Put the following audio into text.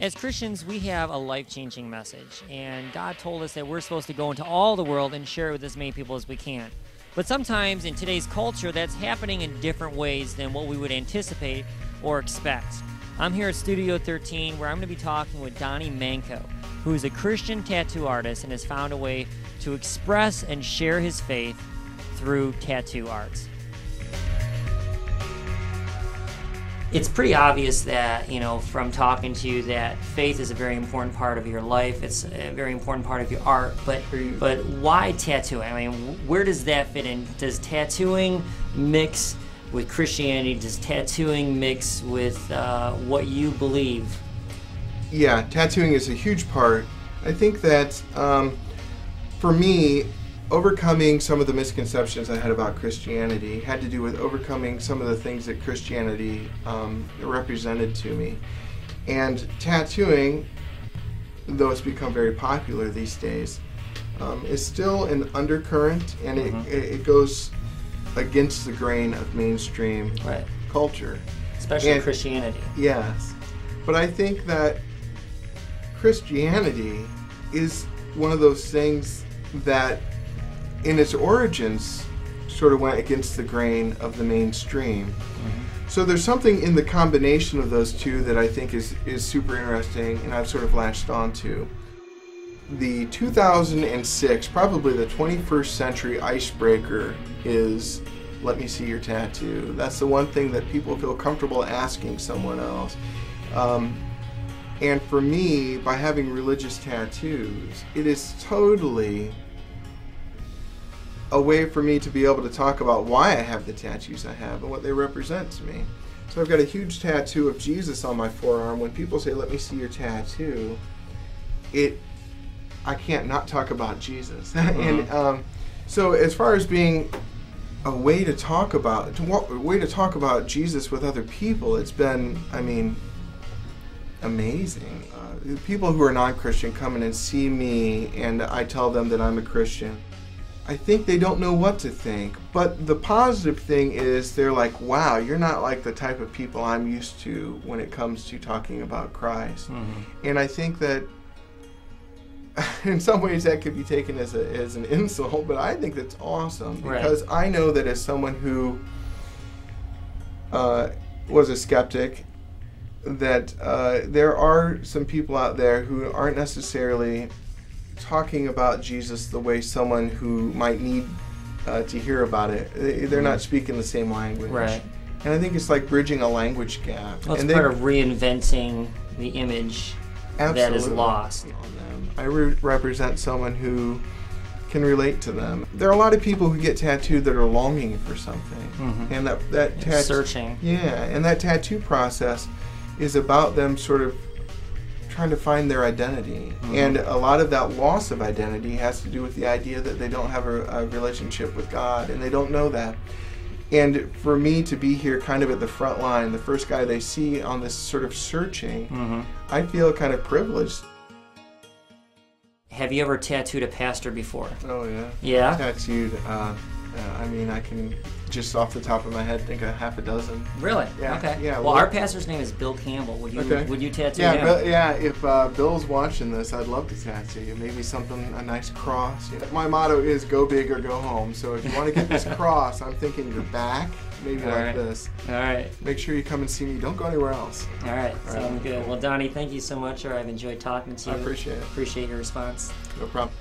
As Christians, we have a life-changing message, and God told us that we're supposed to go into all the world and share it with as many people as we can. But sometimes in today's culture, that's happening in different ways than what we would anticipate or expect. I'm here at Studio 13, where I'm going to be talking with Donny Manco, who is a Christian tattoo artist and has found a way to express and share his faith through tattoo arts. It's pretty obvious that, from talking to you, that faith is a very important part of your life. It's a very important part of your art. But why tattooing? I mean, where does that fit in? Does tattooing mix with Christianity? Does tattooing mix with what you believe? Yeah, tattooing is a huge part. I think that for me, overcoming some of the misconceptions I had about Christianity had to do with overcoming some of the things that Christianity represented to me. And tattooing, though it's become very popular these days, is still an undercurrent, and it goes against the grain of mainstream culture. Especially Christianity. Yes. But I think that Christianity is one of those things that in its origins sort of went against the grain of the mainstream. Mm-hmm. So there's something in the combination of those two that I think is super interesting, and I've sort of latched onto. The 2006, probably the 21st century icebreaker is, let me see your tattoo. That's the one thing that people feel comfortable asking someone else. And for me, by having religious tattoos, it is totally a way for me to be able to talk about why I have the tattoos I have and what they represent to me. So I've got a huge tattoo of Jesus on my forearm. When people say, let me see your tattoo, I can't not talk about Jesus. Mm-hmm. And so as far as being a way to talk about Jesus with other people, it's been, amazing. People who are non-Christian come in and see me, and I tell them that I'm a Christian. I think they don't know what to think, but the positive thing is they're like, wow, you're not like the type of people I'm used to when it comes to talking about Christ. Mm-hmm. And I think that in some ways that could be taken as an insult, but I think that's awesome, because I know that as someone who was a skeptic, that there are some people out there who aren't necessarily talking about Jesus the way someone who might need to hear about it. They're not speaking the same language. Right. And I think it's like bridging a language gap. Well, it's part of reinventing the image that is lost. I represent someone who can relate to them. There are a lot of people who get tattooed that are longing for something. Mm-hmm. And that searching. Yeah, and that tattoo process is about them sort of trying to find their identity. Mm-hmm. And a lot of that loss of identity has to do with the idea that they don't have a relationship with God, and they don't know that. And for me to be here kind of at the front line, the first guy they see on this sort of searching, mm-hmm. I feel kind of privileged. Have you ever tattooed a pastor before? Oh, yeah. Yeah? Tattooed, I can just off the top of my head think of half a dozen. Really? Yeah. Okay. Yeah. Well, our pastor's name is Bill Campbell. Would you tattoo him? If Bill's watching this, I'd love to tattoo you. Maybe a nice cross. My motto is go big or go home. So if you want to get this cross, I'm thinking your back, maybe this. All right. Make sure you come and see me. Don't go anywhere else. All right. Sounds good. Well, Donny, thank you so much. I've enjoyed talking to you. I appreciate it. Appreciate your response. No problem.